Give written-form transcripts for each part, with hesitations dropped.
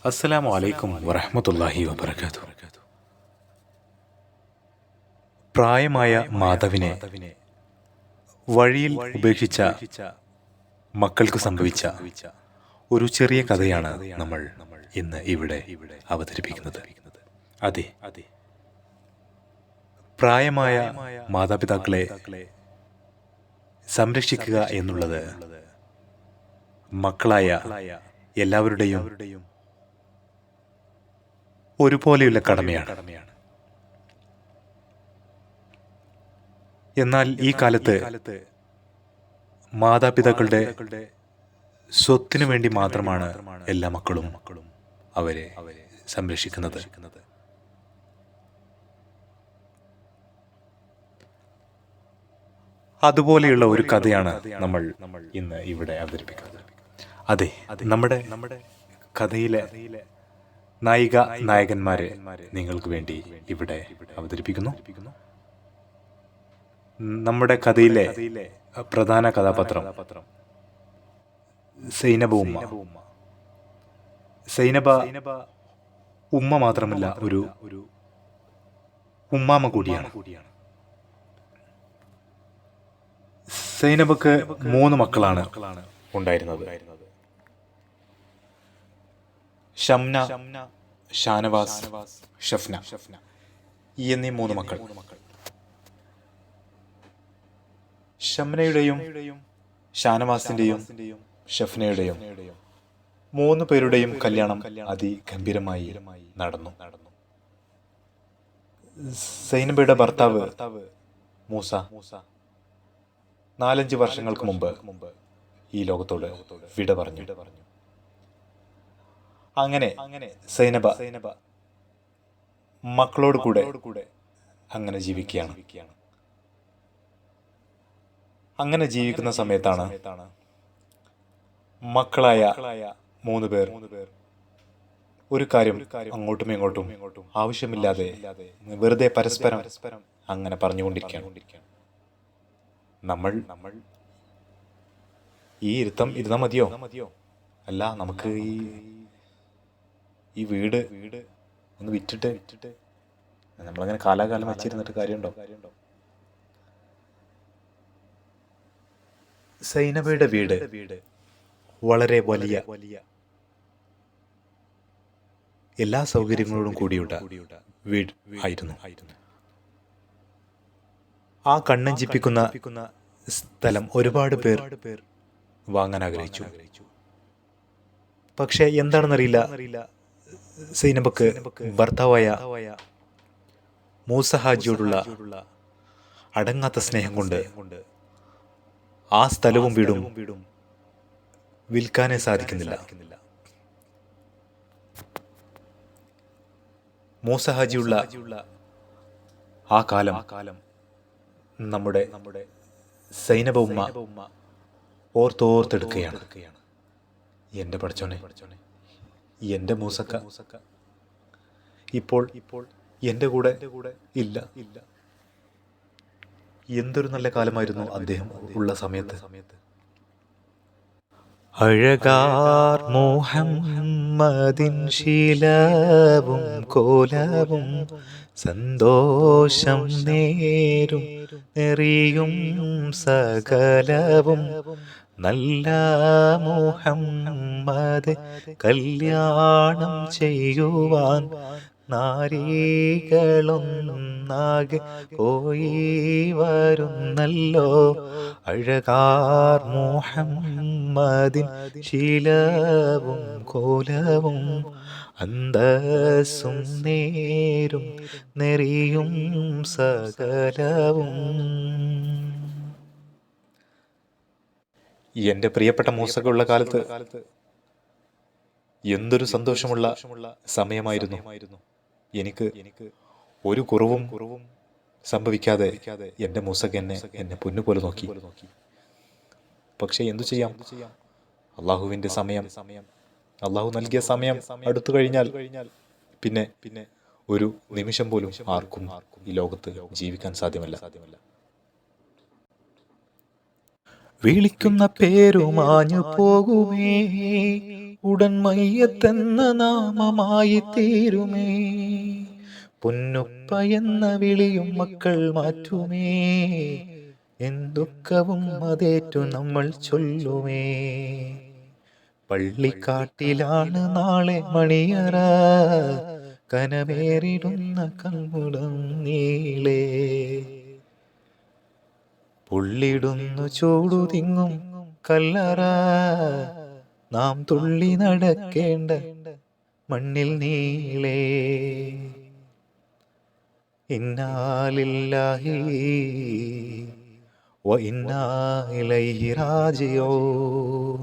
അസ്സലാമു അലൈക്കും വറഹ്മത്തുള്ളാഹി വബറകാതുഹു. പ്രായമായ മാധവിനെ വഴിയിൽ ഉപേക്ഷിച്ച മക്കൾക്ക് സംഭവിച്ച ഒരു ചെറിയ കഥയാണ് നമ്മൾ ഇന്ന് ഇവിടെ അവതരിപ്പിക്കുന്നത്. അതെ, പ്രായമായ മാതാപിതാക്കളെ സംരക്ഷിക്കുക എന്നുള്ളത് മക്കളായ എല്ലാവരുടെയും ഒരുപോലെയുള്ള കടമയാണ്. എന്നാൽ ഈ കാലത്ത് മാതാപിതാക്കളുടെ സ്വത്തിനു വേണ്ടി മാത്രമാണ് എല്ലാ മക്കളും അവരെ സംരക്ഷിക്കുന്നത്. അതുപോലെയുള്ള ഒരു കഥയാണ് നമ്മൾ ഇന്ന് ഇവിടെ അവതരിപ്പിക്കുന്നത്. അതെ, നമ്മുടെ കഥയിലെ നായിക നായകന്മാരെ നിങ്ങൾക്ക് വേണ്ടി ഇവിടെ അവതരിപ്പിക്കുന്നു. നമ്മുടെ കഥയിലെ പ്രധാന കഥാപാത്രം സൈനബ ഉമ്മ. സൈനബ ഉമ്മ മാത്രമല്ല, ഒരു ഉമ്മാമ കൂടിയാണ്. സൈനബക്ക് 3 മക്കളാണ് ഉണ്ടായിരുന്നത്. ഷംന, ഷാനവാസ്, ഷഫ്ന എന്നീ 3 മക്കൾ. ഷംനയുടെയും ഷാനവാസിന്റെയും ഷഫ്നയുടെയും 3 പേരുടെയും കല്യാണം അതിഗംഭീരമായി നടന്നു. സൈനബയുടെ ഭർത്താവ് മൂസ 4-5 വർഷങ്ങൾക്ക് മുമ്പ് ഈ ലോകത്തോട് വിട പറഞ്ഞു. അങ്ങനെ സൈനബ മക്കളോട് കൂടെ അങ്ങനെ ജീവിക്കുകയാണ്. അങ്ങനെ ജീവിക്കുന്ന സമയത്താണ് മക്കളായ 3 പേർ ഒരു കാര്യം അങ്ങോട്ടും ഇങ്ങോട്ടും ആവശ്യമില്ലാതെ വെറുതെ പരസ്പരം അങ്ങനെ പറഞ്ഞുകൊണ്ടിരിക്കുകയാണ്. നമ്മൾ ഈ ഇരുന്നാ മതിയോ? അല്ല, നമുക്ക് ഈ വീട് ഒന്ന് വിറ്റിട്ട് നമ്മളങ്ങനെ കാലാകാലം വച്ചിരുന്നിട്ട് കാര്യമുണ്ടോ? സൈനബയുടെ വീട് വളരെ വലിയ എല്ലാ സൗകര്യങ്ങളോടും കൂടിയുള്ള വീട് ആയിരുന്നു. ആ കണ്ണഞ്ചിപ്പിക്കുന്ന സ്ഥലം ഒരുപാട് പേർ വാങ്ങാൻ ആഗ്രഹിച്ചു. പക്ഷെ എന്താണെന്നറിയില്ല, സൈനബക്ക് ഭർത്താവായ മൂസ ഹാജിയോടുള്ള അടങ്ങാത്ത സ്നേഹം കൊണ്ട് ആ സ്ഥലവും വീടും വിൽക്കാനേ സാധിക്കുന്നില്ല. മൂസ ഹാജിയുള്ള ആ കാലം നമ്മുടെ സൈനബ ഉമ്മ ഓർത്തെടുക്കുകയാണ്. എന്റെ പഠിച്ചോനെ, എന്റെ മൂസക്ക ഇപ്പോൾ എന്റെ കൂടെ ഇല്ല. എന്തൊരു നല്ല കാലമായിരുന്നു അദ്ദേഹം ഉള്ള സമയത്ത്. അഴകാർ മുഹമ്മദിൻ ശീലവും കോലവും സന്തോഷം നേരും നെറിയും സകലവും നല്ല മുഹമ്മദ് കല്യാണം ചെയ്യുവാൻ നാരികളൊന്നാകെ പോയി വരുന്നല്ലോ. അഴകാർ മുഹമ്മദിൻ ശീലവും കോലവും അന്തസ്സും നേരും നെറിയും സകലവും. എന്റെ പ്രിയപ്പെട്ട മൂസക്കുള്ള കാലത്ത് എന്തൊരു സന്തോഷമുള്ള സമയമായിരുന്നു. എനിക്ക് ഒരു കുറവും സംഭവിക്കാതെ എന്റെ മൂസക്ക് എന്നെ പൊന്നുപോലെ നോക്കി. പക്ഷെ എന്തു ചെയ്യാം, അള്ളാഹുവിന്റെ സമയം, അള്ളാഹു നൽകിയ സമയം അടുത്തു കഴിഞ്ഞാൽ പിന്നെ ഒരു നിമിഷം പോലും ആർക്കും ഈ ലോകത്ത് ജീവിക്കാൻ സാധ്യമല്ല. വിളിക്കുന്ന പേരു മാഞ്ഞു പോകുമേ, ഉടൻ മയ്യത്തെന്ന നാമമായി തീരുമേ. പൊന്നുപ്പ എന്ന വിളിയും മക്കൾ മാറ്റുമേ, എന്തൊക്കവും അതേറ്റു നമ്മൾ ചൊല്ലുമേ. പള്ളിക്കാട്ടിലാണ് നാളെ മണിയറ, കനമേറിടുന്ന കൺമുളം നീളേ. പുള്ളിടുന്നു ചൂടു തിങ്ങും കല്ലറ, നാം തുള്ളി നടക്കേണ്ട മണ്ണിൽ നീളേ. ഇന്നാ ലില്ലാഹി വ ഇന്നാ ഇലൈഹി റാജിഊൻ.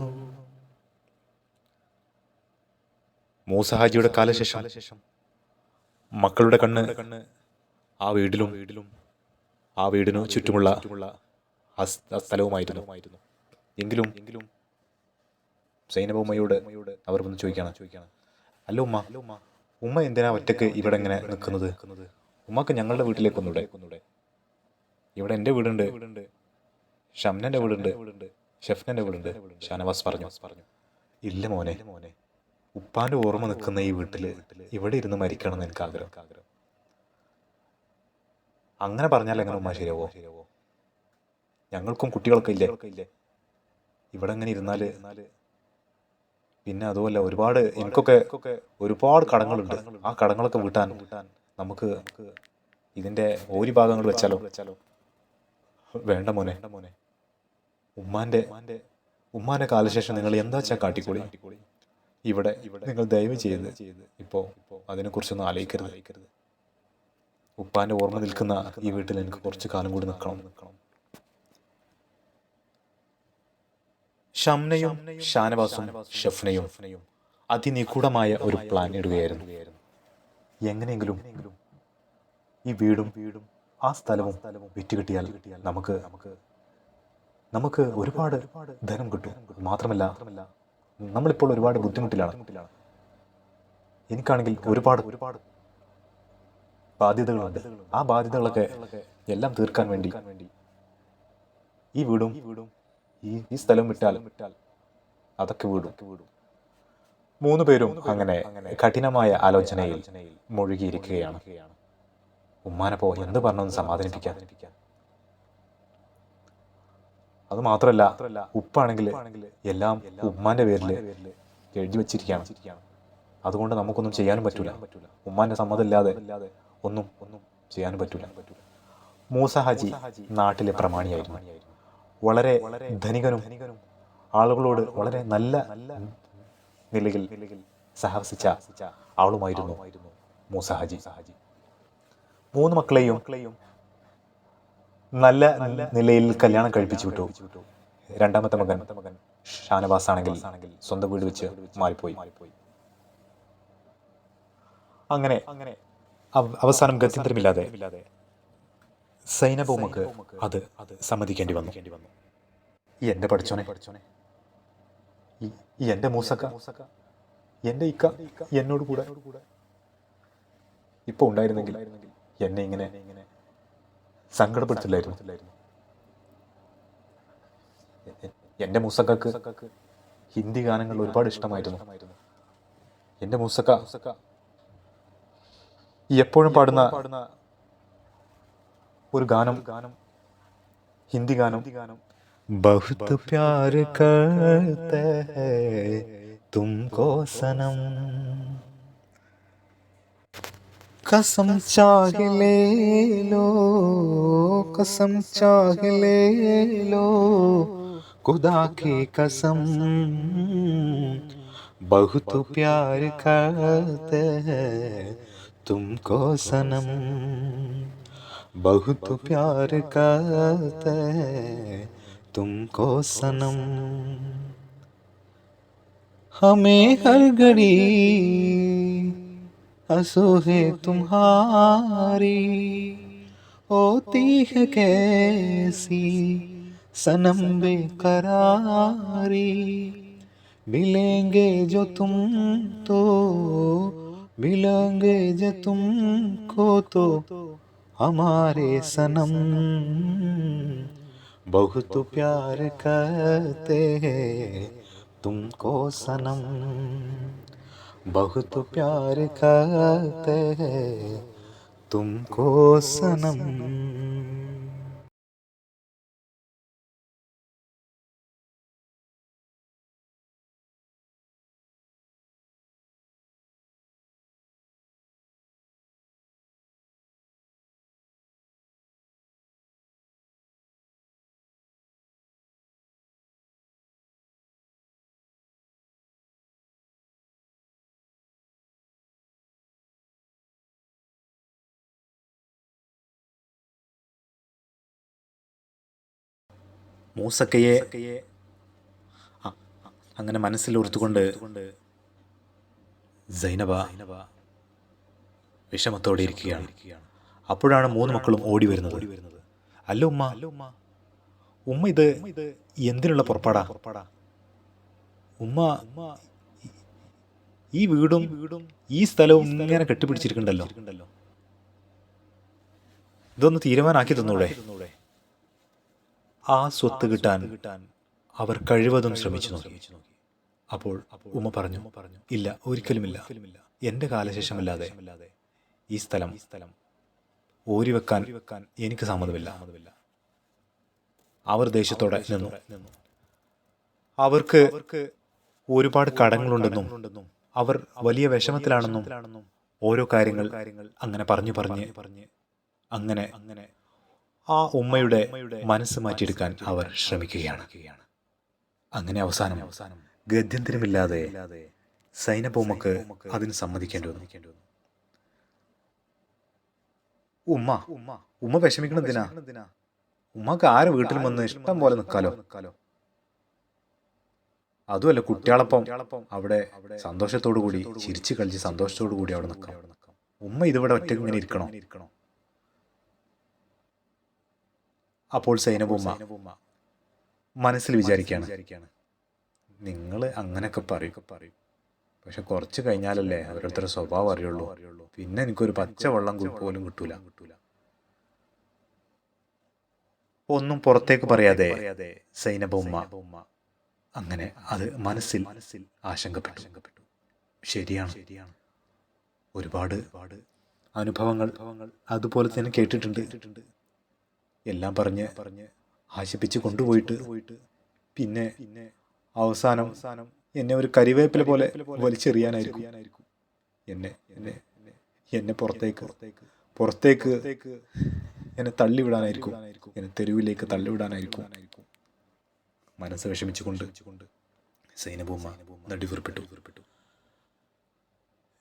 മൂസ ഹാജിയുടെ കാലശേഷം മക്കളുടെ കണ്ണ് ആ വീടിലും ആ വീടിനു ചുറ്റുമുള്ള ആ സ്ഥലവുമായിരുന്നു. എങ്കിലും സൈനബ ഉമ്മയോട് അവർ വന്ന് ചോദിക്കണം, അല്ല ഉമ്മ എന്തിനാ ഒറ്റക്ക് ഇവിടെ ഇങ്ങനെ നിൽക്കുന്നത്? ഉമ്മക്ക് ഞങ്ങളുടെ വീട്ടിലേക്ക് ഒന്നൂടെ? ഇവിടെ എൻ്റെ വീടുണ്ട്, ഷംനൻ്റെ വീടുണ്ട്, ഷെഫ്നൻ്റെ വീടുണ്ട്. ഷാനവാസ് പറഞ്ഞു, ഇല്ല മോനെ, ഉപ്പാന്റെ ഓർമ്മ നിൽക്കുന്ന ഈ വീട്ടില് ഇവിടെ ഇരുന്ന് മരിക്കണം എന്ന് എനിക്ക് ആഗ്രഹം. അങ്ങനെ പറഞ്ഞാൽ എങ്ങനെ ഉമ്മ ശരിയാവോ? ഞങ്ങൾക്കും കുട്ടികളൊക്കെ ഇല്ലേ? ഇവിടെ എങ്ങനെ ഇരുന്നാല്? പിന്നെ അതുമല്ല, എനിക്കൊക്കെ ഒരുപാട് കടങ്ങളുണ്ട്. ആ കടങ്ങളൊക്കെ വീട്ടാൻ നമുക്ക് ഇതിന്റെ ഓരി ഭാഗങ്ങൾ വെച്ചാലോ? വേണ്ട മോനെ, ഉമ്മാന്റെ കാലശേഷം നിങ്ങൾ എന്താ വെച്ചാൽ കാട്ടിക്കോളി. ഇവിടെ നിങ്ങൾ ദയവ് ചെയ്ത് ഇപ്പോൾ അതിനെക്കുറിച്ചൊന്നും ആലോചിക്കരുത്. ഉപ്പാന്റെ ഓർമ്മ നിൽക്കുന്ന ഈ വീട്ടിൽ എനിക്ക് കുറച്ച് കാലം കൂടി നിൽക്കണം. ഷംനയും ഷാനവാസും ഷെഫ്നയും അതിനിഗൂഢമായ ഒരു പ്ലാൻ ഇടുകയായിരുന്നു. എങ്ങനെയെങ്കിലും ഈ വീടും ആ സ്ഥലവും വിറ്റുകിട്ടിയാൽ നമുക്ക് ഒരുപാട് ധനം കിട്ടും. മാത്രമല്ല, നമ്മളിപ്പോൾ ഒരുപാട് ബുദ്ധിമുട്ടിലാണ്. എനിക്കാണെങ്കിൽ ഒരുപാട് ബാധ്യതകളുണ്ട്. ആ ബാധ്യതകളൊക്കെ എല്ലാം തീർക്കാൻ വേണ്ടി ഈ വീടും ഈ സ്ഥലം വിറ്റാൽ അതൊക്കെ വീടും. 3 പേരും അങ്ങനെ കഠിനമായ ആലോചനയിൽ മുഴുകിയിരിക്കുകയാണ്. ഉമ്മാനപ്പോ എന്ത് പറഞ്ഞൊന്ന് സമാധാനിപ്പിക്കാൻ. അത് മാത്രമല്ല, ഉപ്പാണെങ്കിൽ എല്ലാം ഉമ്മാന്റെ പേരിൽ എഴുതി വെച്ചിരിക്കുകയാണ്. അതുകൊണ്ട് നമുക്കൊന്നും ചെയ്യാനും പറ്റൂല. ഉമ്മാന്റെ സമ്മതമില്ലാതെ ഒന്നും ചെയ്യാനും പറ്റൂല. മൂസ ഹാജി നാട്ടിലെ പ്രമാണിയായിരുന്നു. വളരെ ധനികനും ആളുകളോട് വളരെ നല്ല നിലയിൽ സഹവസിച്ച ആളുമായിരുന്നു മൂസ ഹാജി. 3 മക്കളെയും നല്ല നിലയിൽ കല്യാണം കഴിപ്പിച്ചു വിട്ടു. രണ്ടാമത്തെ മകൻ ഷാനവാസ് ആണെങ്കിൽ സ്വന്തം വീട് വെച്ച് മാറിപ്പോയി. അങ്ങനെ അവസാനം ഗത്യന്തരമില്ലാതെ സൈനബ ഉമ്മക്ക് അത് സമ്മതിക്കേണ്ടി വന്നു. എന്റെ പഠിച്ചോനെ, എന്റെ മൂസക്ക, എന്റെ ഇക്ക എന്നോട് കൂടെ ഇപ്പൊ ഉണ്ടായിരുന്നെങ്കിൽ എന്നെ ഇങ്ങനെ സങ്കടപ്പെടുത്തില്ലായിരുന്നു. എന്റെ മൂസക്കക്ക് ഹിന്ദി ഗാനങ്ങൾ ഒരുപാട് ഇഷ്ടമായിരുന്നു. എന്റെ മൂസക്ക എപ്പോഴും പാടുന്ന ഒരു ഗാനം, ഹിന്ദി ഗാനം, ബഹുത് പ്യാർ കർത്തെ ഹൈ തുംകോ സനം, कसम चाह ले लो, कसम चाह ले लो, खुदा की कसम, बहुत प्यार करते हैं तुमको सनम, बहुत प्यार करते हैं तुमको सनम, हमें हर घड़ी आंसू है तुम्हारी, होती है कैसी सनम बेकरारी, मिलेंगे जो तुम तो मिलेंगे जो तुमको तो हमारे सनम, बहुत प्यार करते हैं तुमको सनम, बहुत प्यार करते हैं तुमको सनम. മൂസക്കയെ അങ്ങനെ മനസ്സിലോർത്തുകൊണ്ട് സൈനബ വിഷമത്തോടെ ഇരിക്കുകയാണ്. അപ്പോഴാണ് മൂന്ന് മക്കളും ഓടി വരുന്നത്. അല്ല ഉമ്മ, ഉമ്മ ഇത് എന്തിനുള്ള പുറപ്പാടാ? ഉമ്മ ഈ വീടും ഈ സ്ഥലവും ഇങ്ങനെ കെട്ടിപ്പിടിച്ചിരിക്കണ്ടല്ലോ, ഇതൊന്ന് തീരുമാനാക്കി തന്നൂടെ? ആ സ്വത്ത് കിട്ടാൻ അവർ കഴിവതും ശ്രമിച്ചു നോക്കി. അപ്പോൾ ഉമ്മ പറഞ്ഞു, ഇല്ല, ഒരിക്കലുമില്ല. എൻ്റെ കാലശേഷമല്ലാതെ ഈ സ്ഥലം ഓരിവെക്കാൻ എനിക്ക് സമ്മതമില്ല. അവർ ദേഷ്യത്തോടെ നിന്നു. അവർക്ക് ഒരുപാട് കടങ്ങളുണ്ടെന്നും അവർ വലിയ വിഷമത്തിലാണെന്നും ഓരോ കാര്യങ്ങൾ അങ്ങനെ പറഞ്ഞ് അങ്ങനെ ആ ഉമ്മയുടെ മനസ്സ് മാറ്റിയെടുക്കാൻ അവർ ശ്രമിക്കുകയാണ്. അങ്ങനെ അവസാനം ഗത്യന്തരമില്ലാതെ സൈനബ അതിന് സമ്മതിക്കേണ്ടി വന്നു. ഉമ്മ വിഷമിക്കണം എന്തിനാ? ഉമ്മക്ക് ആരെ വീട്ടിലും വന്ന് ഇഷ്ടം പോലെ നിൽക്കാലോ. അതുമല്ല, കുട്ടികളപ്പം അവിടെ സന്തോഷത്തോടു കൂടി ചിരിച്ചു കളിച്ച് സന്തോഷത്തോടു കൂടി അവിടെ നിൽക്കാം. ഉമ്മ ഇതിവിടെ ഒറ്റയ്ക്ക് ഇങ്ങനെ ഇരിക്കണോ? അപ്പോൾ സൈനബ മനസ്സിൽ വിചാരിക്കുകയാണ്, നിങ്ങൾ അങ്ങനെയൊക്കെ പറയും, പക്ഷെ കുറച്ച് കഴിഞ്ഞാലല്ലേ ഓരോരുത്തരുടെ സ്വഭാവം അറിയുള്ളൂ. പിന്നെ എനിക്കൊരു പച്ചവെള്ളം പോലും കിട്ടൂല. ഒന്നും പുറത്തേക്ക് പറയാതെ സൈനബ അങ്ങനെ അത് മനസ്സിൽ ആശങ്കപ്പെട്ടു. ശരിയാണ്, ഒരുപാട് അനുഭവങ്ങൾ അതുപോലെ തന്നെ കേട്ടിട്ടുണ്ട്. എല്ലാം പറഞ്ഞ് ആശിപ്പിച്ച് കൊണ്ടുപോയിട്ട് പിന്നെ അവസാനം എന്നെ ഒരു കരിവേപ്പില പോലെ വലിച്ചെറിയാനായിരിക്കും. എന്നെ പുറത്തേക്ക് എന്നെ തള്ളിവിടാനായിരിക്കും. എന്നെ തെരുവിലേക്ക് തള്ളിവിടാനായിരിക്കും. മനസ്സ് വിഷമിച്ചുകൊണ്ട് സൈനബ നടുവീർപ്പിട്ടു.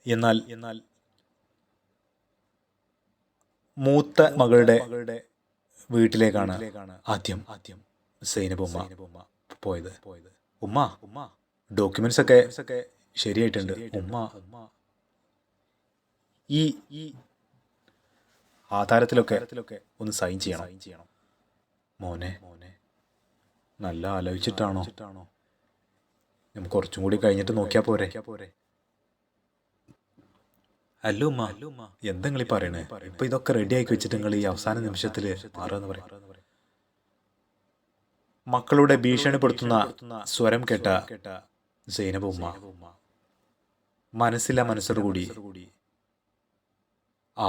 എന്നാൽ മൂത്ത മകളുടെ വീട്ടിലേക്കാണ് ആദ്യം സൈനബ പോയത്. ഉമ്മ ഡോക്യുമെന്റ്സ് ഒക്കെ ശരിയായിട്ടുണ്ട്. ഉമ്മ ഈ ആധാരത്തിലൊക്കെ ഒന്ന് സൈൻ ചെയ്യണം. മോനെ നല്ല ആലോചിച്ചിട്ടാണോ? നമുക്ക് കുറച്ചും കൂടി കഴിഞ്ഞിട്ട് നോക്കിയാ പോരെ? അല്ല ഉമ്മ, എന്താ നിങ്ങൾ ഈ പറയണേ? ഇപ്പൊ ഇതൊക്കെ റെഡി ആക്കി വെച്ചിട്ട് നിങ്ങൾ ഈ അവസാന നിമിഷത്തില് മാറാന്ന് പറയും. മക്കളുടെ ഭീഷണിപ്പെടുത്തുന്ന സ്വരം കേട്ട സൈനബ മനസ്സോടുകൂടി ആ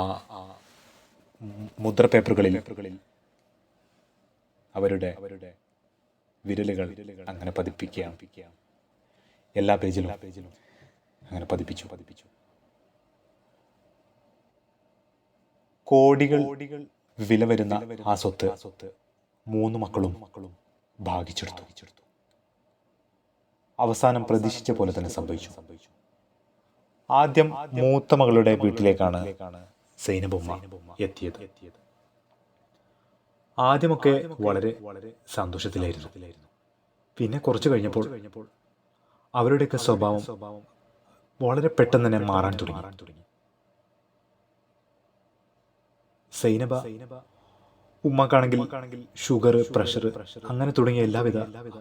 മുദ്ര പേപ്പറുകളിൽ അവരുടെ വിരലുകൾ അങ്ങനെ പതിപ്പിക്കുകയാണ്. എല്ലാ പേജിലും അങ്ങനെ പതിപ്പിച്ചു. കോടികൾ വില വരുന്ന ആ സ്വത്ത് മൂന്ന് മക്കളും ഭാഗിച്ചെടുത്തു. അവസാനം പ്രതീക്ഷിച്ച പോലെ തന്നെ സംഭവിച്ചു. ആദ്യം മൂത്ത മകളുടെ വീട്ടിലേക്കാണ് സൈനബ എത്തിയത്. ആദ്യമൊക്കെ വളരെ സന്തോഷത്തിലായിരുന്നു. പിന്നെ കുറച്ചു കഴിഞ്ഞപ്പോൾ അവരുടെയൊക്കെ സ്വഭാവം വളരെ പെട്ടെന്ന് തന്നെ മാറാൻ തുടങ്ങി. സൈനബ ഉമ്മക്കാണെങ്കിൽ ഷുഗർ, പ്രഷർ അങ്ങനെ തുടങ്ങിയ എല്ലാവിധ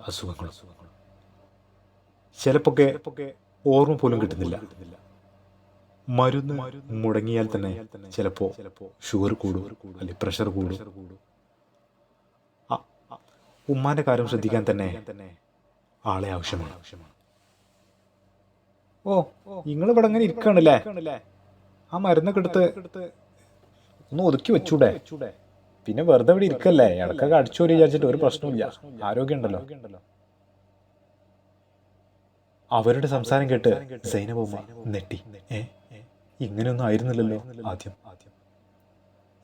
അസുഖങ്ങളും. ചിലപ്പൊക്കെ ഓർമ്മ പോലും കിട്ടുന്നില്ല. മരുന്ന് മുടങ്ങിയാൽ തന്നെ ചിലപ്പോൾ ഷുഗർ കൂടും, അല്ലെങ്കിൽ പ്രഷർ കൂടും. ഉമ്മാന്റെ കാര്യം ശ്രദ്ധിക്കാൻ തന്നെ ആളെ ആവശ്യമാണ്. ഓ, നിങ്ങളിവിടെ അങ്ങനെ ഇരിക്കണല്ലേ? ആ മരുന്നൊക്കെ എടുത്ത് ഒന്ന് ഒതുക്കി വെച്ചൂടെ? പിന്നെ വെറുതെ ഇവിടെ ഇരിക്കല്ലേ, ഇടക്കൊക്കെ അടിച്ചോരി വിചാരിച്ചിട്ട് ഒരു പ്രശ്നമില്ല, ആരോഗ്യം ഉണ്ടല്ലോ. അവരുടെ സംസാരം കേട്ട് സൈനബ ഉമ്മ നെട്ടി. ഇങ്ങനെയൊന്നും ആയിരുന്നില്ലല്ലോ ആദ്യം.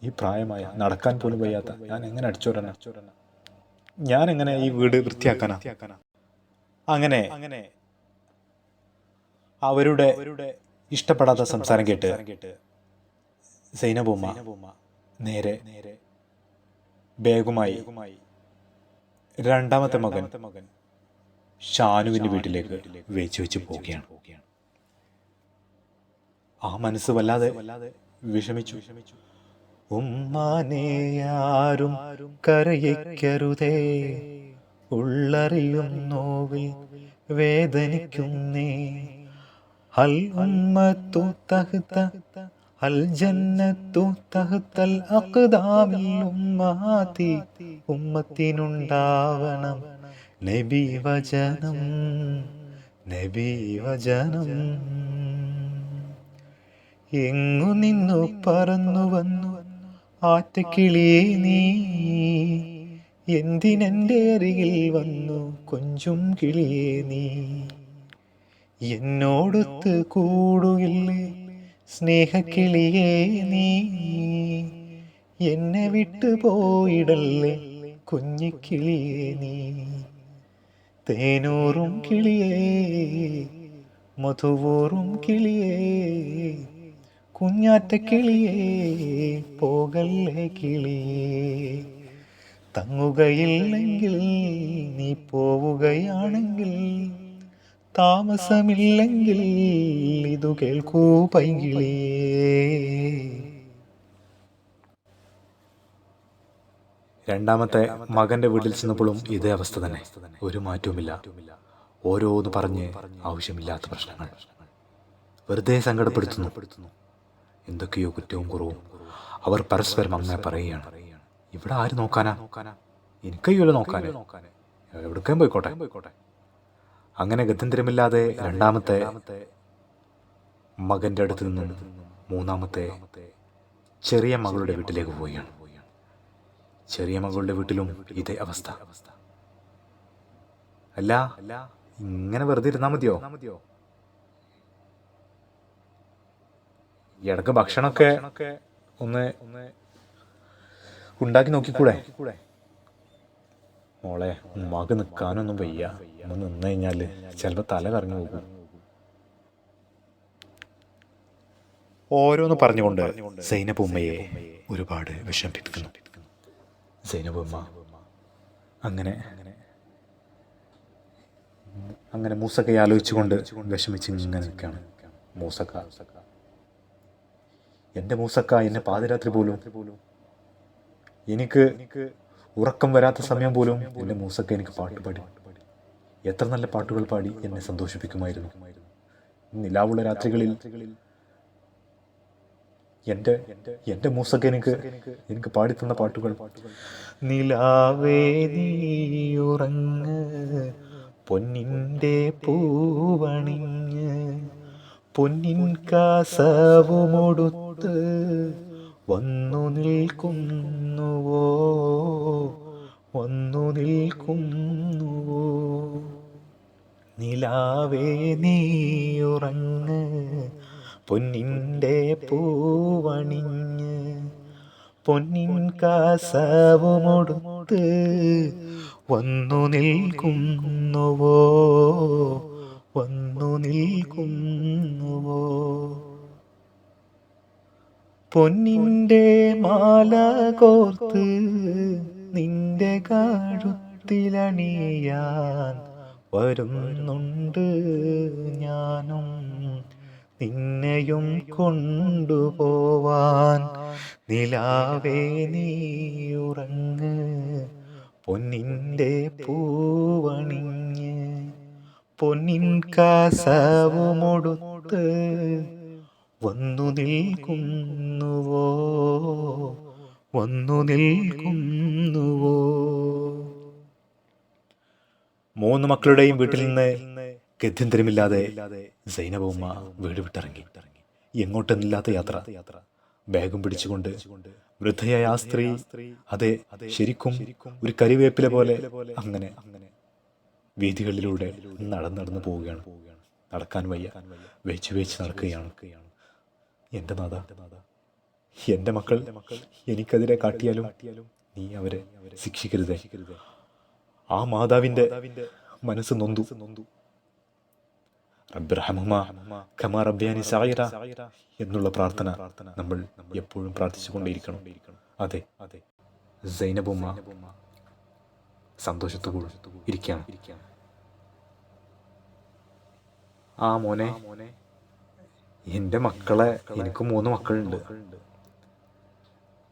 ഈ പ്രായമായ നടക്കാൻ പോലും വയ്യാത്ത ഞാൻ എങ്ങനെ അടിച്ചോരന? ഞാൻ എങ്ങനെ ഈ വീട് വൃത്തിയാക്കാനാ? അങ്ങനെ അവരുടെ ഇഷ്ടപ്പെടാത്ത സംസാരം കേട്ട് സൈനബ ഉമ്മ നേരെ ബേഗുമായി രണ്ടാമത്തെ മകൻ ഷാനുവിന്റെ വീട്ടിലേക്ക് വെച്ച് പോവുകയാണ്. ആ മനസ്സ് വല്ലാതെ വിഷമിച്ചു. ഉമ്മാനെയാരും കരയിക്കരുതേ, ഉള്ളറിയും നോവിൽ വേദനിക്കുന്നേ. ഹൽ ഉമ്മത്തു തഹ്ത ഹൽ ജന്നത്തു തഹ്തൽ അഖ്ദാമിൽ ഉമ്മാതി. ഉമ്മത്തിനുണ്ടാവണം നബി വചനം, നബി വചനം. എങ്ങു നിന്നു പറന്നു വന്നു ആറ്റക്കിളിയേ നീ, എന്തിനെൻ്റെ അരികിൽ വന്നു കൊഞ്ചും കിളിയേ നീ. എന്നോടൊത്ത് കൂടുകില്ലേ സ്നേഹക്കിളിയേ നീ, എന്നെ വിട്ടു പോയിടല്ലേ കുഞ്ഞിക്കിളിയേ നീ. തേനൂറും കിളിയേ മധുവൂറും കിളിയേ, കുഞ്ഞാറ്റ കിളിയേ പോകല്ലേ കിളിയേ. തങ്ങുകയില്ലെങ്കിൽ നീ പോവുകയാണെങ്കിൽ, താമസമില്ലെങ്കിൽ ഇതു കേൾക്കൂ പൈങ്കിളിയേ. രണ്ടാമത്തെ മകന്റെ വീട്ടിൽ ചെന്നപ്പോഴും ഇതേ അവസ്ഥ തന്നെ, ഒരു മാറ്റവുമില്ല. ഓരോന്ന് പറഞ്ഞ് ആവശ്യമില്ലാത്ത പ്രശ്നങ്ങൾ, വെറുതെ സങ്കടപ്പെടുത്തുന്നു. എന്തൊക്കെയോ കുറ്റവും കുറവും അവർ പരസ്പരം അങ്ങനെ പറയുകയാണ്. ഇവിടെ ആര് നോക്കാനാ? എനിക്കയ്യോല നോക്കാന്, എവിടേക്കും പോയിക്കോട്ടെ. അങ്ങനെ ഗത്യന്തരമില്ലാതെ രണ്ടാമത്തെ മകന്റെ അടുത്ത് നിന്നും മൂന്നാമത്തെ ചെറിയ മകളുടെ വീട്ടിലേക്ക് പോവുകയാണ്. ചെറിയ മകളുടെ വീട്ടിലും ഇതേ അവസ്ഥ. അല്ല, ഇങ്ങനെ വെറുതെ ഇരുന്നാ മതിയോ? ഇടക്ക് ഭക്ഷണമൊക്കെ ഒന്ന് ഉണ്ടാക്കി നോക്കിക്കൂടെ? മോളെ, ഉമ്മാക്ക് നിൽക്കാനൊന്നും വയ്യ, ഒന്ന് നിന്ന് കഴിഞ്ഞാല് ചിലപ്പോൾ തല കറങ്ങി പോകും. ഓരോന്ന് പറഞ്ഞുകൊണ്ട് സൈനബ ഉമ്മയെ ഒരുപാട് വിഷമിപ്പിക്കുന്നു. സൈനബ ഉമ്മ അങ്ങനെ മൂസക്കയെ ആലോചിച്ചുകൊണ്ട് വിഷമിച്ച് ഇങ്ങനെ നിൽക്കുകയാണ്. മൂസക്ക, എൻ്റെ മൂസക്ക, എന്നെ പാതിരാത്രി പോലും, എനിക്ക് ഉറക്കം വരാത്ത സമയം പോലും എൻ്റെ മൂസക്ക എനിക്ക് പാട്ട് പാടി, എത്ര നല്ല പാട്ടുകൾ പാടി എന്നെ സന്തോഷിപ്പിക്കുമായിരുന്നു. നിലാവുള്ള രാത്രികളിൽ എൻ്റെ മൂസക്ക എനിക്ക് പാടിത്തന്ന പാട്ടുകൾ. നിലാവേ നീയുറങ്ങ്, പൊന്നിൻ്റെ പൂവണിഞ്ഞ്, പൊന്നിൻ കാസവുമൊടുത്ത് വന്നു നിൽക്കുന്നുവോ, വന്നു നിൽക്കുന്നുവോ. നിലാവേ നീയുറങ്ങ്, പൊന്നിൻ്റെ പൂവണിഞ്ഞ്, പൊന്നിൻ കാസവുമൊടുത്ത് വന്നു നിൽക്കുന്നുവോ, വന്നു നിൽക്കുന്നുവോ. പൊന്നിൻ്റെ മാല കോർത്ത് നിന്റെ കഴുത്തിലണിയാൻ വരുന്നുണ്ട് ഞാനും, നിന്നെയും കൊണ്ടുപോവാൻ. നിലാവേ നീയുറങ്ങ്, പൊന്നിൻ്റെ പൂവണിഞ്ഞ്, പൊന്നിൻ കാസവുമൊടുത്ത് വന്നു നിൽക്കുന്നുവോ, വന്നു നിൽക്കുന്നുവോ. മൂന്ന് മക്കളുടെയും വീട്ടിൽ നിന്ന് ഗത്യന്തരമില്ലാതെ സൈനബ ഉമ്മ വീട് വിട്ടിറങ്ങി. എങ്ങോട്ടെന്നില്ലാത്ത യാത്ര. ബാഗും പിടിച്ചുകൊണ്ട് വൃദ്ധയായ ആ സ്ത്രീ, അതെ, ശരിക്കും ഒരു കരിവേപ്പില പോലെ അങ്ങനെ വീഥികളിലൂടെ നടന്നു പോവുകയാണ്. നടക്കാൻ വയ്യ, വെച്ച് നടക്കുകയാണ്. എൻ്റെ നാഥ, എൻ്റെ മക്കൾ എനിക്കെതിരെ കാട്ടിയാലും നീ അവരെ ശിക്ഷിക്കരുതേ. ആ മാതാവിൻ്റെ മനസ്സ് നൊന്തു. റബ്ബിർഹംഹുമാ കമാ റബ്ബയാനി സഗീറ എന്നുള്ള പ്രാർത്ഥന നമ്മൾ എപ്പോഴും പ്രാർത്ഥിച്ചുകൊണ്ടേയിരിക്കണം. അതെ, സൈനബ ഉമ്മ സന്തോഷത്തോടെ ഇരിക്കുകയാണ്. ആ മോനെ, എൻ്റെ മക്കളെ, എനിക്ക് 3 മക്കളുണ്ട്.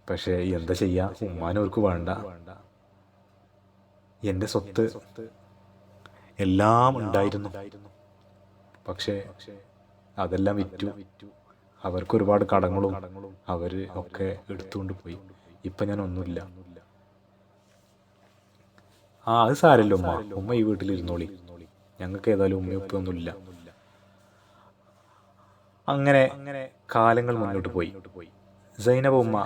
പക്ഷേ എന്താ ചെയ്യാ, ഉമ്മാനവർക്ക് വേണ്ട. എൻ്റെ സ്വത്ത് എല്ലാം ഉണ്ടായിരുന്നു, പക്ഷേ അതെല്ലാം വിറ്റു. അവർക്ക് ഒരുപാട് കടങ്ങളും അവർ ഒക്കെ എടുത്തുകൊണ്ട് പോയി. ഇപ്പം ഞാൻ ഒന്നുമില്ല. അത് സാരമില്ല ഉമ്മ ഈ വീട്ടിലിരുന്നോളി, ഞങ്ങൾക്ക് ഏതായാലും ഉമ്മയൊപ്പൊന്നുമില്ല. അങ്ങനെ കാലങ്ങൾ മുന്നോട്ട് പോയി. സൈനബ ഉമ്മ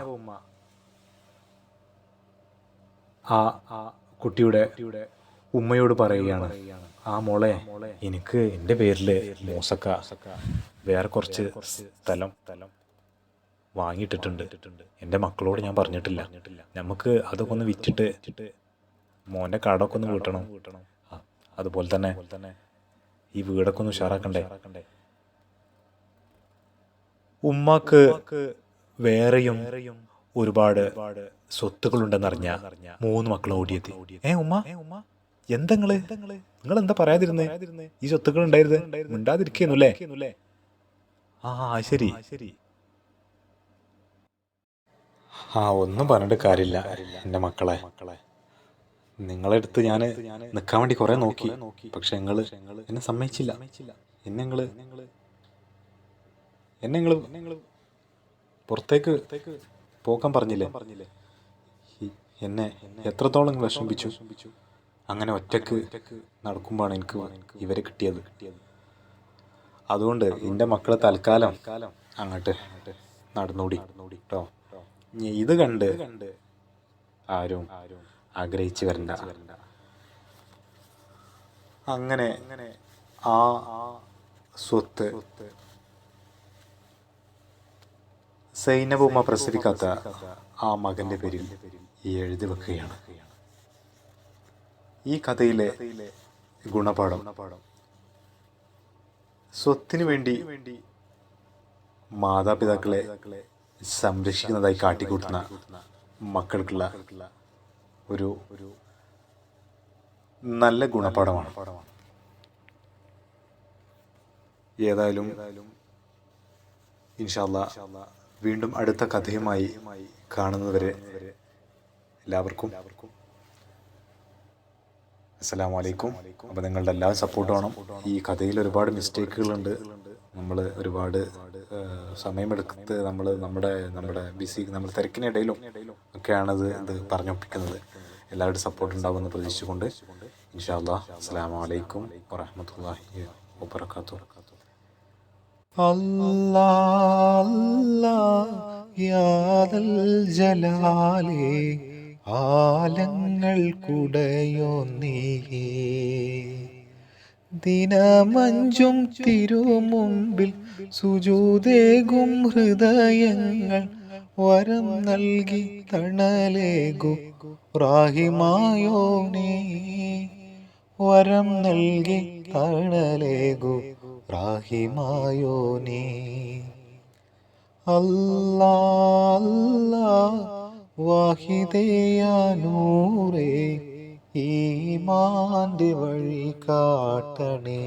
ആ കുട്ടിയുടെ ഉമ്മയോട് പറയുകയാണ്, ആ മോളെ, എനിക്ക് എൻ്റെ പേരിൽ മൂസക്ക വേറെ കുറച്ച് സ്ഥലം വാങ്ങിയിട്ടിട്ടുണ്ട്. എൻ്റെ മക്കളോട് ഞാൻ പറഞ്ഞിട്ടില്ല. നമുക്ക് അതൊക്കെ ഒന്ന് വിറ്റിട്ട് മോൻ്റെ കടമൊക്കെ ഒന്ന് വീട്ടണം. അതുപോലെ തന്നെ ഈ വീടൊക്കെ ഒന്ന് ഉഷാറാക്കണ്ടേ. ഉമ്മാക്ക് വേറെയും ഒരുപാട് സ്വത്തുക്കളുണ്ടെന്നറിഞ്ഞ 3 മക്കൾ ഓടിയെത്തി. ഉമ്മ, നിങ്ങളെന്താ പറയാതിരുന്നേ? ഈ സ്വത്തുക്കൾ ഉണ്ടായിരുന്നേ, മിണ്ടാതിരിക്കുന്നല്ലേ? ശരി. ഒന്നും പറഞ്ഞിട്ട് കാര്യമില്ല എൻ്റെ മക്കളെ. നിങ്ങളെടുത്ത് ഞാൻ നിൽക്കാൻ വേണ്ടി കുറെ നോക്കി, പക്ഷെ നിങ്ങൾ എന്നെ സമ്മതിച്ചില്ല. എന്നെ നിങ്ങൾ പുറത്തേക്ക് പോകാൻ പറഞ്ഞില്ലേ? എന്നെ എത്രത്തോളം വിഷമിപ്പിച്ചു. അങ്ങനെ ഒറ്റക്ക് നടക്കുമ്പോഴാണ് എനിക്ക് ഇവരെ കിട്ടിയത്. അതുകൊണ്ട് എൻ്റെ മക്കളെ തൽക്കാലം അങ്ങോട്ട് നടന്നൂടി കേട്ടോ. ഇത് കണ്ട് ആരും ആഗ്രഹിച്ചു വരണ്ട. അങ്ങനെ ആ സ്വത്ത് സൈനബ ഉമ്മ പ്രസവിക്കാത്ത ആ മകന്റെ പേരിൽ എഴുതി വെക്കുകയാണ്. ഈ കഥയിലെ ഗുണപാഠം, സ്വത്തിനു വേണ്ടി മാതാപിതാക്കളെ സംരക്ഷിക്കുന്നതായി കാട്ടിക്കൂട്ടുന്ന മക്കൾക്കുള്ള ഒരു നല്ല ഗുണപാഠമാണ്. ഏതായാലും ഇൻഷാ അല്ലാഹ് വീണ്ടും അടുത്ത കഥയുമായി കാണുന്നതുവരെ എല്ലാവർക്കും അസ്സലാമു അലൈക്കും. അപ്പോൾ നിങ്ങളുടെ എല്ലാ സപ്പോർട്ടും വേണം. ഈ കഥയിൽ ഒരുപാട് മിസ്റ്റേക്കുകളുണ്ട്. നമ്മൾ ഒരുപാട് സമയമെടുത്ത് നമ്മുടെ ബിസി തിരക്കിനിടയിലും ഒക്കെയാണത് പറഞ്ഞൊപ്പിക്കുന്നത്. എല്ലാവരുടെ സപ്പോർട്ട് ഉണ്ടാകുമെന്ന് പ്രതീക്ഷിച്ചുകൊണ്ട് ഇൻഷാ അല്ലാഹ് അസ്സലാമു അലൈക്കും വറഹ്മത്തുള്ളാഹി വബറകാതുഹു. യാദൽ ജലാലേ ആലങ്ങൾ കുടയോ നീയേ, ദിനമഞ്ചും തിരുമുമ്പിൽ സുജൂദേകും ഹൃദയങ്ങൾ വരം നൽകി തണലേകു റാഹിമായോനേ, വരം നൽകി തണലേകു റാഹിമായോനേ. അല്ലാ അല്ലാ വാഹിദയാ നൂറേ, ഈമാന്റെ വഴി കാട്ടണേ.